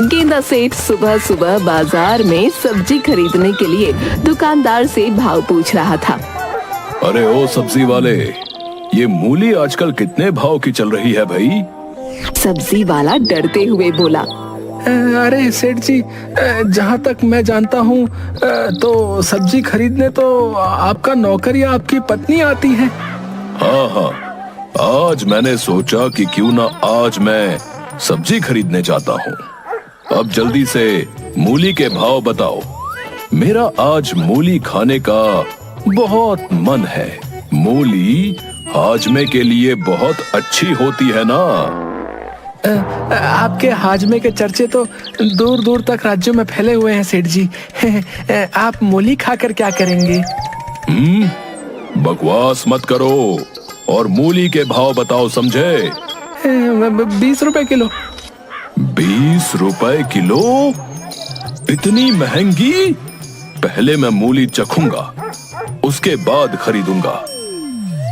गेंदा सेठ सुबह सुबह बाजार में सब्जी खरीदने के लिए दुकानदार से भाव पूछ रहा था। अरे ओ सब्जी वाले, ये मूली आजकल कितने भाव की चल रही है भाई? सब्जी वाला डरते हुए बोला। अरे सेठ जी, जहाँ तक मैं जानता हूँ तो सब्जी खरीदने तो आपका नौकर या आपकी पत्नी आती है। हाँ हाँ, आज मैंने सोचा कि क्यों ना आज मैं सब्जी खरीदने जाता हूँ। अब जल्दी से मूली के भाव बताओ, मेरा आज मूली खाने का बहुत मन है। मूली हाजमे के लिए बहुत अच्छी होती है ना। आपके हाजमे के चर्चे तो दूर दूर तक राज्यों में फैले हुए हैं सेठ जी। आप मूली खाकर क्या करेंगे? बकवास मत करो और मूली के भाव बताओ, समझे? 20 रुपए किलो। 20 रुपए किलो? इतनी महंगी? पहले मैं मूली चखूंगा, उसके बाद खरीदूंगा।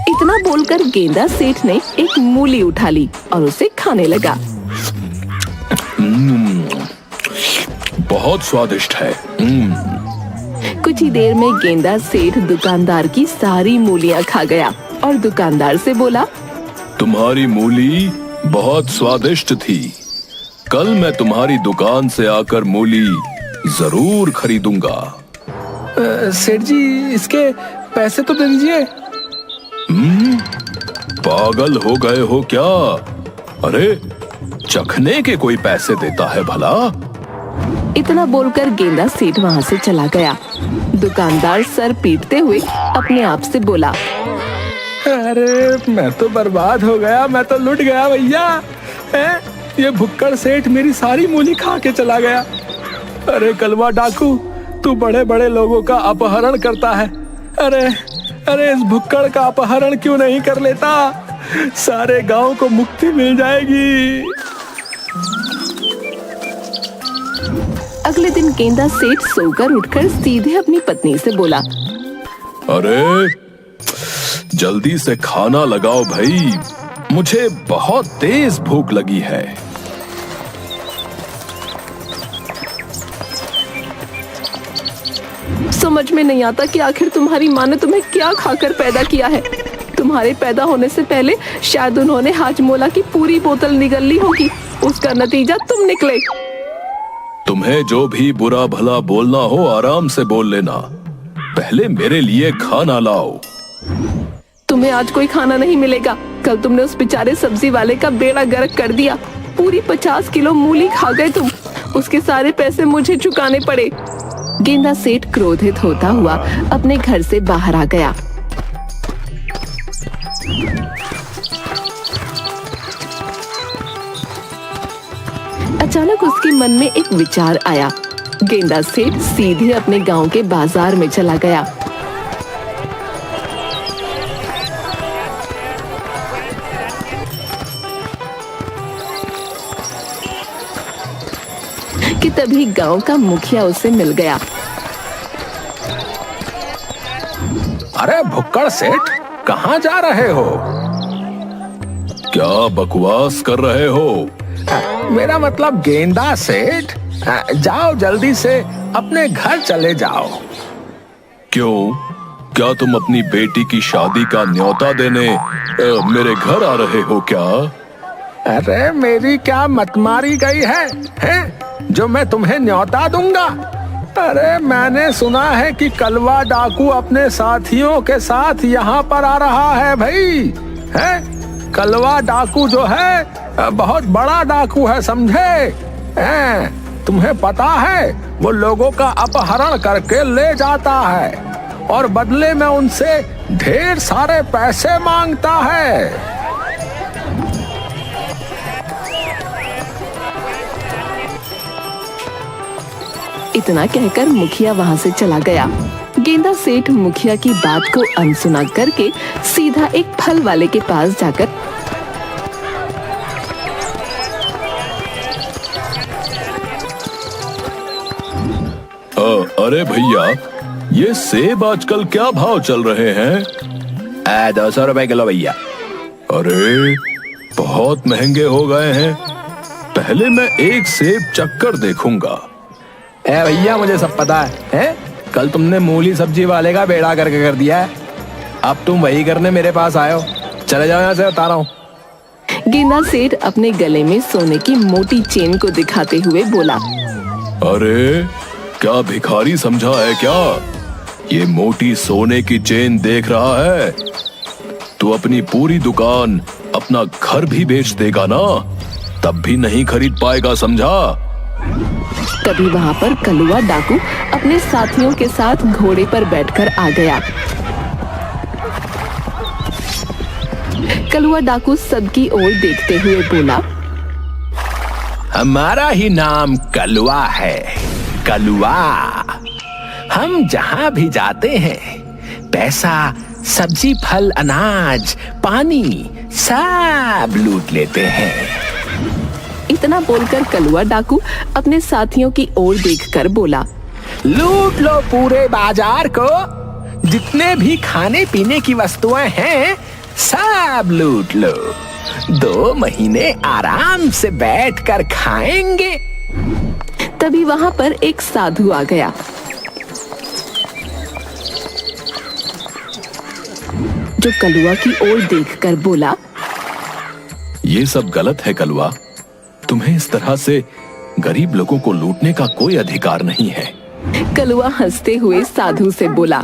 इतना बोलकर गेंदा सेठ ने एक मूली उठा ली और उसे खाने लगा। बहुत स्वादिष्ट है। कुछ ही देर में गेंदा सेठ दुकानदार की सारी मूलियां खा गया और दुकानदार से बोला, तुम्हारी मूली बहुत स्वादिष्ट थी। कल मैं तुम्हारी दुकान से आकर मूली जरूर खरीदूंगा। सेठ जी, इसके पैसे तो दे दीजिए। पागल हो गए हो क्या? अरे चखने के कोई पैसे देता है भला? इतना बोलकर गेंदा सेठ वहाँ से चला गया। दुकानदार सर पीटते हुए अपने आप से बोला, अरे मैं तो बर्बाद हो गया, मैं तो लुट गया भैया। ये भुक्कड़ सेठ मेरी सारी मूली खा के चला गया। अरे कलवा डाकू, तू बड़े बड़े लोगों का अपहरण करता है। अरे इस भुक्कड़ का अपहरण क्यों नहीं कर लेता? सारे गांव को मुक्ति मिल जाएगी। अगले दिन गेंदा सेठ सोकर उठकर सीधे अपनी पत्नी से बोला, अरे जल्दी से खाना लगाओ भाई, मुझे बहुत तेज भूख लगी है। समझ में नहीं आता कि आखिर तुम्हारी माँ ने तुम्हें क्या खाकर पैदा किया है। तुम्हारे पैदा होने से पहले शायद उन्होंने हाजमोला की पूरी बोतल निगल ली होगी। उसका नतीजा तुम निकले। तुम्हें जो भी बुरा भला बोलना हो आराम से बोल लेना, पहले मेरे लिए खाना लाओ। तुम्हें आज कोई खाना नहीं मिलेगा। कल तुमने उस बेचारे सब्जी वाले का बेड़ा गर्क कर दिया। पूरी 50 किलो मूली खा गए तुम। उसके सारे पैसे मुझे चुकाने पड़े। गेंदा सेठ क्रोधित होता हुआ अपने घर से बाहर आ गया। अचानक उसके मन में एक विचार आया। गेंदा सेठ सीधे अपने गांव के बाजार में चला गया। कि तभी गांव का मुखिया उसे मिल गया। अरे भुक्कड़ सेठ, कहाँ जा रहे हो? क्या बकवास कर रहे हो? मेरा मतलब गेंदा सेठ, जाओ जल्दी से अपने घर चले जाओ। क्यों? क्या तुम अपनी बेटी की शादी का न्योता देने मेरे घर आ रहे हो क्या? अरे मेरी क्या मत मारी गई है? जो मैं तुम्हें न्योता दूंगा? अरे मैंने सुना है कि कलवा डाकू अपने साथियों के साथ यहाँ पर आ रहा है भाई। कलवा डाकू जो है बहुत बड़ा डाकू है, समझे? तुम्हें पता है, वो लोगों का अपहरण करके ले जाता है और बदले में उनसे ढेर सारे पैसे मांगता है। इतना कहकर मुखिया वहां से चला गया। गेंदा सेठ मुखिया की बात को अनसुना करके सीधा एक फल वाले के पास जाकर अरे भैया, ये सेब आजकल क्या भाव चल रहे हैं? 200 रुपए किलो भैया। अरे बहुत महंगे हो गए हैं। पहले मैं एक सेब चक्कर देखूंगा। ए भैया, मुझे सब पता है? कल तुमने मूली सब्जी वाले का बेड़ा करके कर दिया है, अब तुम वही करने मेरे पास आए हो। चले जाओ यहाँ से, बता रहा हूँ। गेंदा सेठ अपने गले में सोने की मोटी चेन को दिखाते हुए बोला, अरे क्या भिखारी समझा है क्या? ये मोटी सोने की चेन देख रहा है? तू अपनी पूरी दुकान, अपना घर भी बेच देगा ना, तब भी नहीं खरीद पाएगा, समझा? तभी वहाँ पर कलुआ डाकू अपने साथियों के साथ घोड़े पर बैठकर आ गया। कलुआ डाकू सबकी ओर देखते हुए बोला, हमारा ही नाम कलुआ है, कलुआ। हम जहाँ भी जाते हैं, पैसा, सब्जी, फल, अनाज, पानी सब लूट लेते हैं। इतना बोलकर कलुआ डाकू अपने साथियों की ओर देखकर बोला, लूट लो पूरे बाजार को, जितने भी खाने पीने की वस्तुएं हैं सब लूट लो। 2 महीने आराम से बैठकर खाएंगे। तभी वहाँ पर एक साधु आ गया। जो कलुआ की ओर देखकर बोला, ये सब गलत है कलुआ, तुम्हें इस तरह से गरीब लोगों को लूटने का कोई अधिकार नहीं है। कलुआ हंसते हुए साधु से बोला,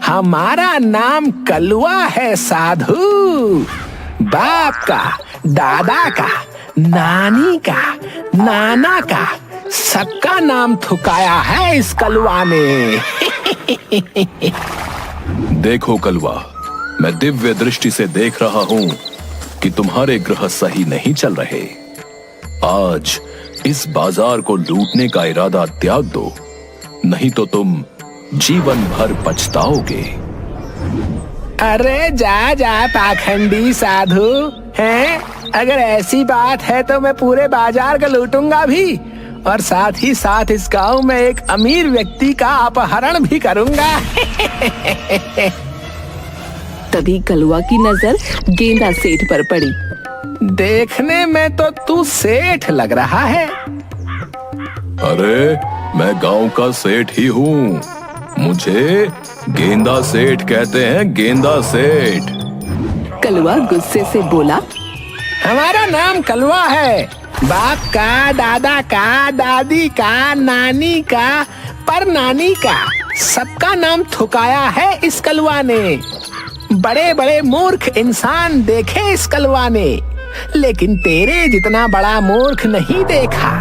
हमारा नाम कलुआ है साधु। बाप का, दादा का, नानी का, नाना का, सबका नाम थुकाया है इस कलुआ ने। देखो कलुआ, मैं दिव्य दृष्टि से देख रहा हूँ कि तुम्हारे ग्रह सही नहीं चल रहे। आज इस बाजार को लूटने का इरादा त्याग दो, नहीं तो तुम जीवन भर पछताओगे। अरे जा जा पाखंडी साधु, हैं? अगर ऐसी बात है तो मैं पूरे बाजार को लूटूंगा भी, और साथ ही साथ इस गांव में एक अमीर व्यक्ति का अपहरण भी करूंगा। तभी कलुआ की नजर गेंदा सेठ पर पड़ी। देखने में तो तू सेठ लग रहा है। अरे मैं गांव का सेठ ही हूँ, मुझे गेंदा सेठ कहते हैं, गेंदा सेठ। कलुआ गुस्से से बोला, हमारा नाम कलुआ है। बाप का, दादा का, दादी का, नानी का, परनानी का, सबका नाम थुकाया है इस कलुआ ने। बड़े बड़े मूर्ख इंसान देखे इस कलुआ ने, लेकिन तेरे जितना बड़ा मूर्ख नहीं देखा।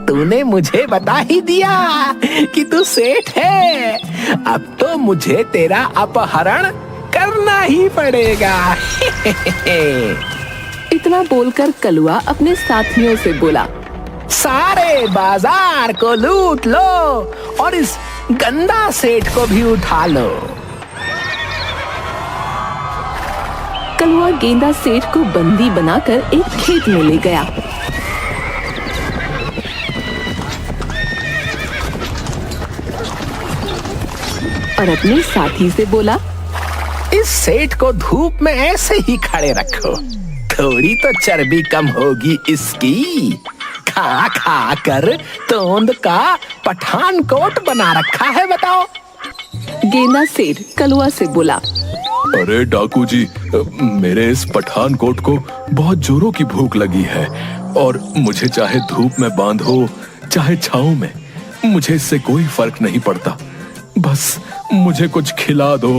तूने मुझे बता ही दिया कि तू सेठ है, अब तो मुझे तेरा अपहरण करना ही पड़ेगा। इतना बोलकर कलुआ अपने साथियों से बोला, सारे बाजार को लूट लो और इस गंदा सेठ को भी उठा लो। कलुआ गेंदा सेठ को बंदी बनाकर एक खेत में ले गया। और अपने साथी से बोला, इस सेठ को धूप में ऐसे ही खड़े रखो, थोड़ी तो चर्बी कम होगी इसकी। खा खा कर तोंद का पठानकोट बना रखा है, बताओ। गेंदा सेठ कलुआ से बोला, अरे डाकू जी, मेरे इस पठानकोट को बहुत जोरों की भूख लगी है, और मुझे चाहे धूप में बांधो चाहे छांव में, मुझे इससे कोई फर्क नहीं पड़ता, बस मुझे कुछ खिला दो।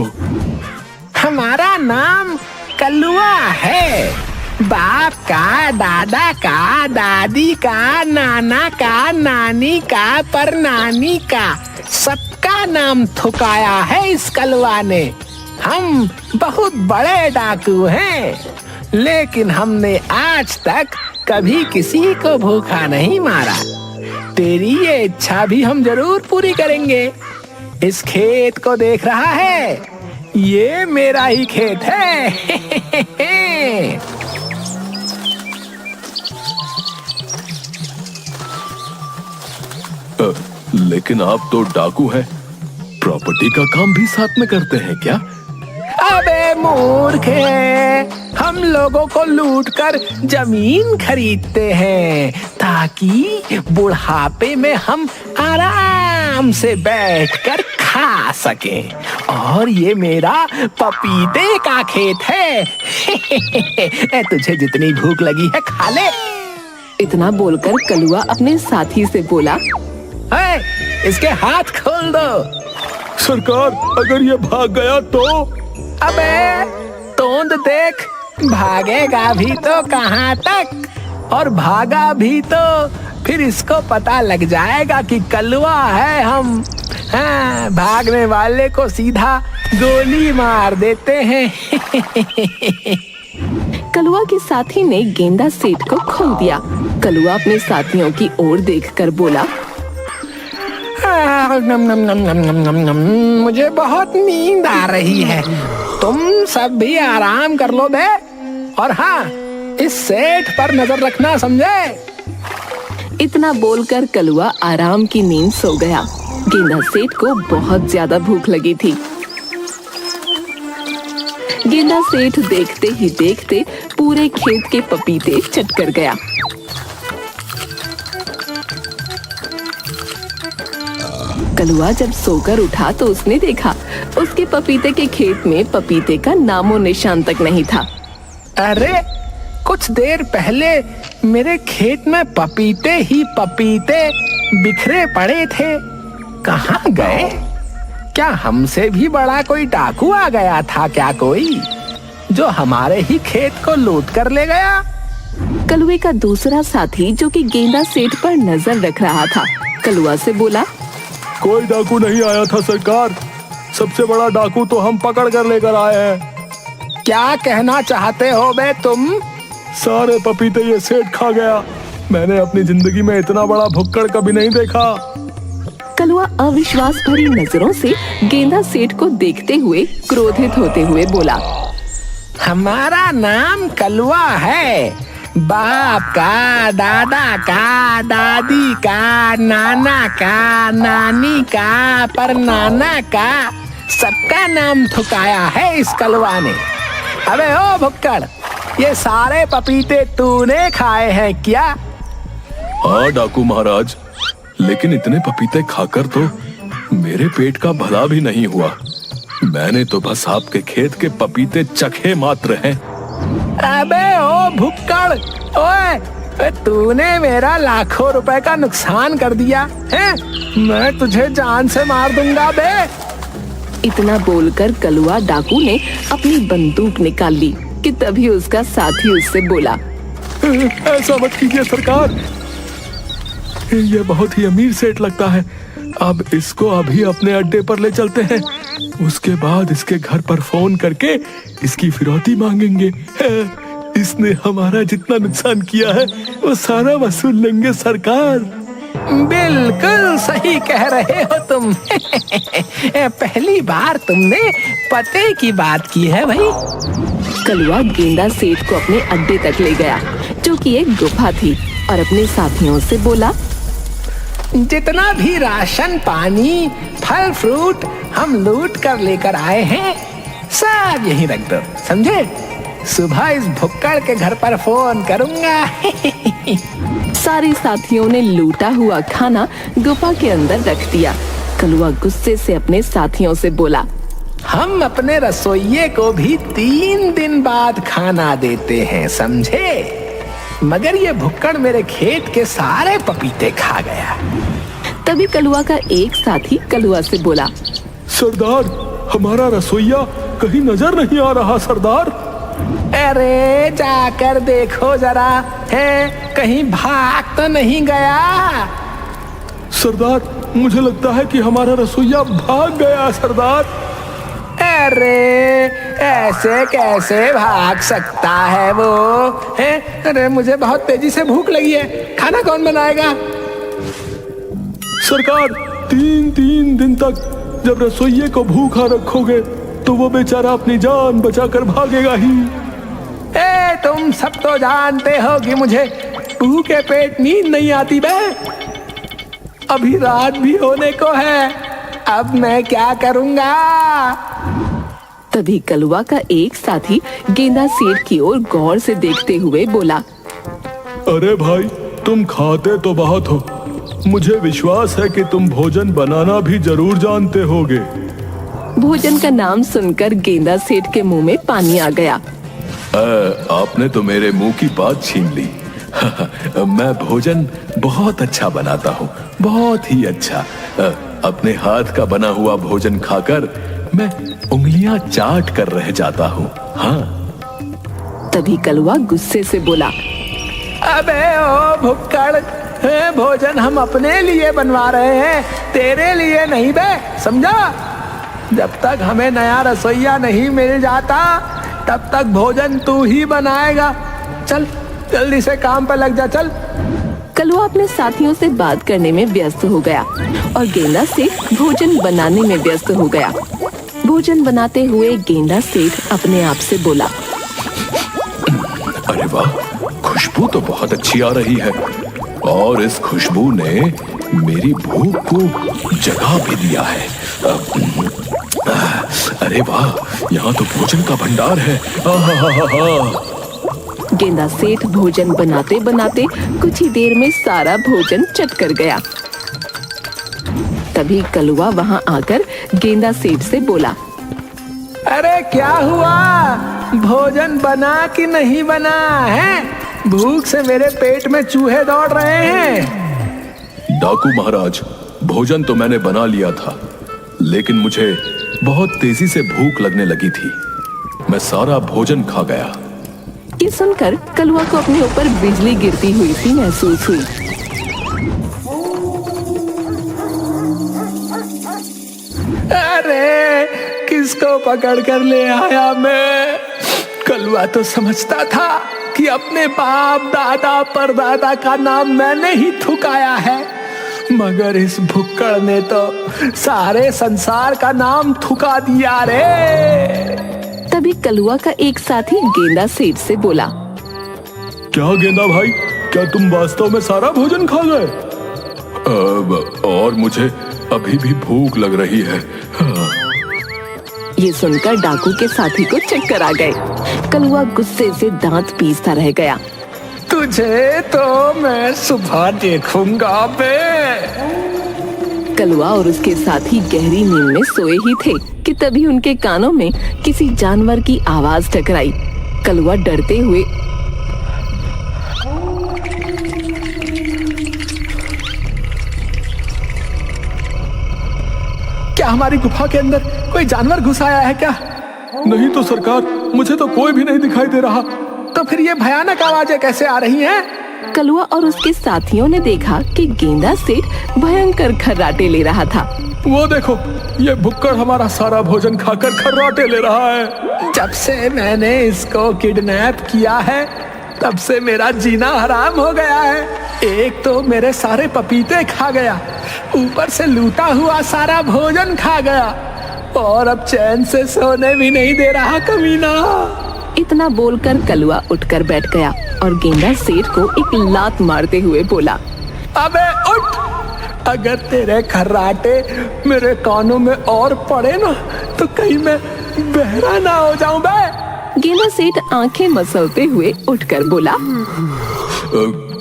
हमारा नाम कलुआ है। बाप का, दादा का, दादी का, नाना का, नानी का, परनानी का, सबका नाम थुकाया है इस कलुआ ने। हम बहुत बड़े डाकू हैं, लेकिन हमने आज तक कभी किसी को भूखा नहीं मारा। तेरी ये इच्छा भी हम जरूर पूरी करेंगे। इस खेत को देख रहा है, ये मेरा ही खेत है। लेकिन आप तो डाकू हैं, प्रॉपर्टी का काम भी साथ में करते हैं क्या? अबे मूर्ख है, हम लोगों को लूटकर जमीन खरीदते हैं ताकि बुढ़ापे में हम आराम से बैठकर खा सकें। और ये मेरा पपीते का खेत है। तुझे जितनी भूख लगी है खा ले। इतना बोलकर कलुआ अपने साथी से बोला, इसके हाथ खोल दो। सरकार, अगर ये भाग गया तो? अबे तोंद देख, भागेगा भी तो कहाँ तक, और भागा भी तो फिर इसको पता लग जाएगा कि कलुआ है हम। हाँ, भागने वाले को सीधा गोली मार देते हैं। कलुआ के साथी ने गेंदा सेठ को खोल दिया। कलुआ अपने साथियों की ओर देखकर बोला, नम नम नम नम नम नम नम, मुझे बहुत नींद आ रही है। तुम सब भी आराम कर लो बे। और हाँ, इस सेठ पर नजर रखना, समझे? इतना बोलकर कलुआ आराम की नींद सो गया। गेंदा सेठ को बहुत ज्यादा भूख लगी थी। गेंदा सेठ देखते ही देखते पूरे खेत के पपीते चट कर गया। कलुआ जब सोकर उठा तो उसने देखा उसके पपीते के खेत में पपीते का नामो निशान तक नहीं था। अरे, कुछ देर पहले मेरे खेत में पपीते ही पपीते बिखरे पड़े थे, कहाँ गए? क्या हमसे भी बड़ा कोई डाकू आ गया था क्या कोई, जो हमारे ही खेत को लूट कर ले गया? कलुए का दूसरा साथी, जो कि गेंदा सेठ पर नजर रख रहा था, कलुआ से बोला, कोई डाकू नहीं आया था सरकार। सबसे बड़ा डाकू तो हम पकड़ कर लेकर आए हैं। क्या कहना चाहते हो बे तुम? सारे पपीते ये सेठ खा गया। मैंने अपनी जिंदगी में इतना बड़ा भुक्कड़ कभी नहीं देखा। कलुआ अविश्वास भरी नजरों से गेंदा सेठ को देखते हुए क्रोधित होते हुए बोला, हमारा नाम कलुआ है। बाप का, दादा का, दादी का, नाना का, नानी का, परनाना का, सबका नाम थुकाया है इस कलुआ ने। अबे ओ भुक्कड़, ये सारे पपीते तूने खाए हैं क्या? हाँ डाकू महाराज, लेकिन इतने पपीते खाकर तो मेरे पेट का भला भी नहीं हुआ। मैंने तो बस आपके खेत के पपीते चखे मात्र हैं। अबे ओ भुक्कड़, ओए, तूने मेरा लाखों रुपए का नुकसान कर दिया है। मैं तुझे जान से मार दूंगा बे। इतना बोलकर कलुआ डाकू ने अपनी बंदूक निकाल ली कि तभी उसका साथी उससे बोला, ऐसा मत कीजिए सरकार, ये बहुत ही अमीर सेठ लगता है। अब इसको अभी अपने अड्डे पर ले चलते हैं, उसके बाद इसके घर पर फोन करके इसकी फिरौती मांगेंगे। इसने हमारा जितना नुकसान किया है वो सारा वसूल लेंगे सरकार। बिल्कुल सही कह रहे हो तुम। पहली बार तुमने पते की बात की है भाई। कलुआ गेंदा सेठ को अपने अड्डे तक ले गया, जो कि एक गुफा थी, और अपने साथियों से बोला, जितना भी राशन पानी फल फ्रूट हम लूट कर लेकर आए हैं, सब यहीं रख दो, समझे? सुबह इस भुक्कड़ के घर पर फोन करूंगा। सारे साथियों ने लूटा हुआ खाना गुफा के अंदर रख दिया। कलुआ गुस्से से अपने साथियों से बोला, हम अपने रसोइये को भी 3 दिन बाद खाना देते हैं, समझे? मगर ये भुक्कड़ मेरे खेत के सारे पपीते खा गया। तभी कलुआ का एक साथी कलुआ से बोला, सरदार, हमारा रसोइया कहीं नजर नहीं आ रहा सरदार। अरे जाकर देखो जरा, है कहीं भाग तो नहीं गया? सरदार, मुझे लगता है कि हमारा रसोइया भाग गया सरदार। अरे ऐसे कैसे भाग सकता है वो, है? अरे मुझे बहुत तेजी से भूख लगी है, खाना कौन बनाएगा? सरकार, 3 दिन तक जब रसोइये को भूखा रखोगे तो वो बेचारा अपनी जान बचाकर भागेगा ही। तुम सब तो जानते हो कि मुझे भूखे पेट नींद नहीं आती बे। अभी रात भी होने को है, अब मैं क्या करूंगा? तभी कलवा का एक साथी गेंदा सेठ की ओर गौर से देखते हुए बोला, अरे भाई, तुम खाते तो बहुत हो, मुझे विश्वास है कि तुम भोजन बनाना भी जरूर जानते होगे। भोजन का नाम सुनकर गेंदा सेठ के मुंह में पानी आ गया। आपने तो मेरे मुंह की बात छीन ली। मैं भोजन बहुत अच्छा बनाता हूँ, बहुत ही अच्छा। अपने हाथ का बना हुआ भोजन खाकर मैं उंगलियां चाट कर रह जाता हूँ। हाँ। तभी कलवा गुस्से से बोला, अबे ओ भुक्कड़, भोजन हम अपने लिए बनवा रहे हैं, तेरे लिए नहीं बे, समझा? जब तक हमें नया रसोइया नहीं मिल जाता तब तक भोजन तू ही बनाएगा। चल जल्दी से काम पर लग जा, चल। कलवा अपने साथियों से बात करने में व्यस्त हो गया और गेंदा सेठ भोजन बनाने में व्यस्त हो गया। भोजन बनाते हुए गेंदा सेठ अपने आप से बोला, अरे वाह, खुशबू तो बहुत अच्छी आ रही है और इस खुशबू ने मेरी भूख को जगा भी दिया है। अरे वाह, यहाँ तो भोजन का भंडार है। गेंदा सेठ भोजन बनाते बनाते कुछ ही देर में सारा भोजन चट कर गया। तभी कलवा वहां आकर गेंदा सेठ से बोला, अरे क्या हुआ, भोजन बना कि नहीं बना है? भूख से मेरे पेट में चूहे दौड़ रहे हैं। डाकू महाराज, भोजन तो मैंने बना लिया था, लेकिन मुझे बहुत तेजी से भूख लगने लगी थी। मैं सारा भोजन खा गया। ये सुनकर कलवा को अपने ऊपर बिजली गिरती हुई सी महसूस हुई। अरे किसको पकड़ कर ले आया मैं? कलवा तो समझता था कि अपने बाप दादा परदादा का नाम मैंने ही थुकाया है, मगर इस भुक्कड़ ने तो सारे संसार का नाम थुका दिया रे। तभी कलवा का एक साथी गेंदा सेठ से बोला, क्या गेंदा भाई, क्या तुम वास्तव में सारा भोजन खा गए? और मुझे अभी भी भूख लग रही है। ये सुनकर डाकू के साथी को चक्कर आ गए। कलवा गुस्से से दांत पीसता रह गया। तुझे तो मैं सुबह देखूंगा बे। कलवा और उसके साथी गहरी नींद में सोए ही थे कि तभी उनके कानों में किसी जानवर की आवाज टकराई। कलवा डरते हुए क्या हमारी गुफा के अंदर कोई जानवर घुस आया है क्या? नहीं तो सरकार, मुझे तो कोई भी नहीं दिखाई दे रहा। तो फिर ये भयानक आवाजें कैसे आ रही हैं? कलवा और उसके साथियों ने देखा कि गेंदा सेठ भयंकर खर्राटे ले रहा था। वो देखो, ये भुक्कड़ हमारा सारा भोजन खाकर खर्राटे ले रहा है। जब से मैंने इसको किडनैप किया है तब से मेरा जीना हराम हो गया है। एक तो मेरे सारे पपीते खा गया, ऊपर से लूटा हुआ सारा भोजन खा गया और अब चैन से सोने भी नहीं दे रहा कमीना। इतना बोलकर कलवा उठकर बैठ गया और गेंदा सेठ को एक लात मारते हुए बोला, अबे उठ, अगर तेरे खर्राटे मेरे कानों में और पड़े ना तो कहीं मैं बहरा ना हो जाऊं बे। गेंदा सेठ आंखें मसलते हुए उठकर बोला,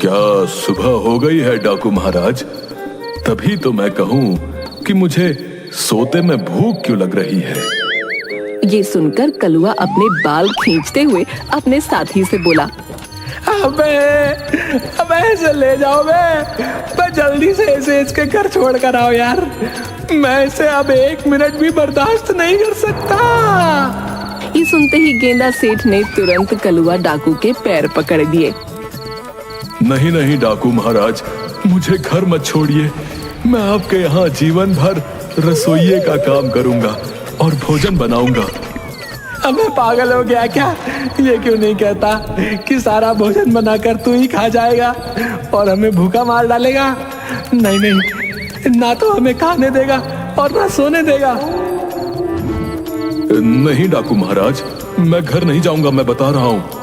क्या सुबह हो गई है डाकू महाराज? तभी तो मैं कहूँ कि मुझे सोते में भूख क्यों लग रही है। ये सुनकर कलवा अपने बाल खींचते हुए अपने साथी से बोला, अबे ऐसे ले जाओ बे, जल्दी से ऐसे इसके घर छोड़ कर आओ यार, मैं इसे अब 1 मिनट भी बर्दाश्त नहीं कर सकता। ये सुनते ही गेंदा सेठ ने तुरंत कलवा डाकू के पैर पकड़ दिए। नहीं नहीं डाकू महाराज, मुझे घर मत छोड़िए। मैं आपके यहाँ जीवन भर रसोइये का काम करूंगा और भोजन बनाऊंगा। अबे पागल हो गया क्या? ये क्यों नहीं कहता कि सारा भोजन बनाकर तू ही खा जाएगा और हमें भूखा मार डालेगा? नहीं नहीं, ना तो हमें खाने देगा और ना सोने देगा। नहीं डाकू महाराज, मैं घर नहीं जाऊंगा, मैं बता रहा हूँ।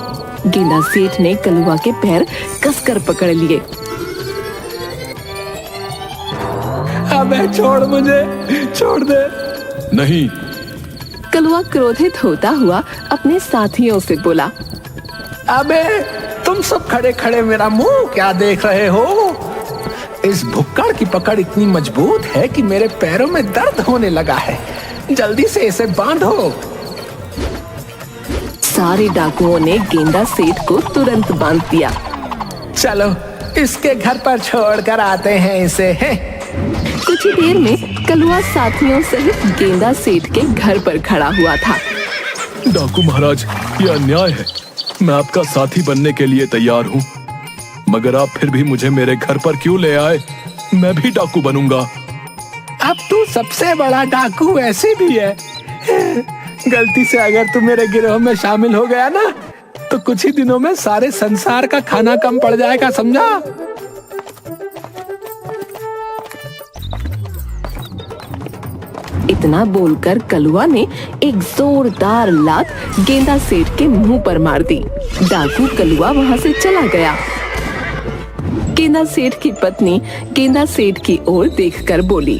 गेंदा सेठ ने कलवा के पैर कसकर पकड़ लिए। अबे छोड़ मुझे, छोड़ दे। नहीं। कलुआ क्रोधित होता हुआ अपने साथियों से बोला, अबे तुम सब खड़े खड़े मेरा मुंह क्या देख रहे हो? इस भुक्कड़ की पकड़ इतनी मजबूत है कि मेरे पैरों में दर्द होने लगा है। जल्दी से इसे बांधो। सारे डाकुओं ने गेंदा सेठ को तुरंत बांध दिया। चलो इसके घर पर छोड़कर आते हैं इसे। कुछ ही देर में कलुआ साथियों सहित गेंदा सेठ के घर पर खड़ा हुआ था। डाकू महाराज, ये अन्याय है। मैं आपका साथी बनने के लिए तैयार हूँ, मगर आप फिर भी मुझे मेरे घर पर क्यों ले आए? मैं भी डाकू बनूंगा। अब तू सबसे बड़ा डाकू ऐसे भी है। गलती से अगर तू मेरे गिरोह में शामिल हो गया ना, तो कुछ ही दिनों में सारे संसार का खाना कम पड़ जाएगा, समझा? इतना बोलकर कलुआ ने एक जोरदार लात गेंदा सेठ के मुंह पर मार दी। डाकू कलुआ वहां से चला गया। गेंदा सेठ की पत्नी गेंदा सेठ की ओर देखकर बोली,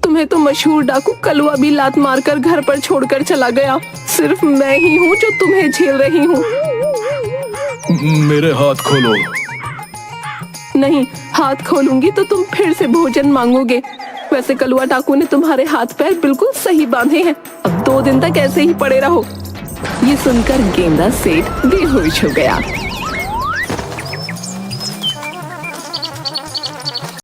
तुम्हें तो मशहूर डाकू कलुआ भी लात मारकर घर पर छोड़कर चला गया। सिर्फ मैं ही हूँ जो तुम्हें झेल रही हूँ। मेरे हाथ खोलो। नहीं, हाथ खोलूंगी तो तुम फिर से भोजन मांगोगे। वैसे कलुआ डाकू ने तुम्हारे हाथ पैर बिल्कुल सही बांधे हैं। अब 2 दिन तक ऐसे ही पड़े रहो। ये सुनकर गेंदा सेठ बेहोश हो गया।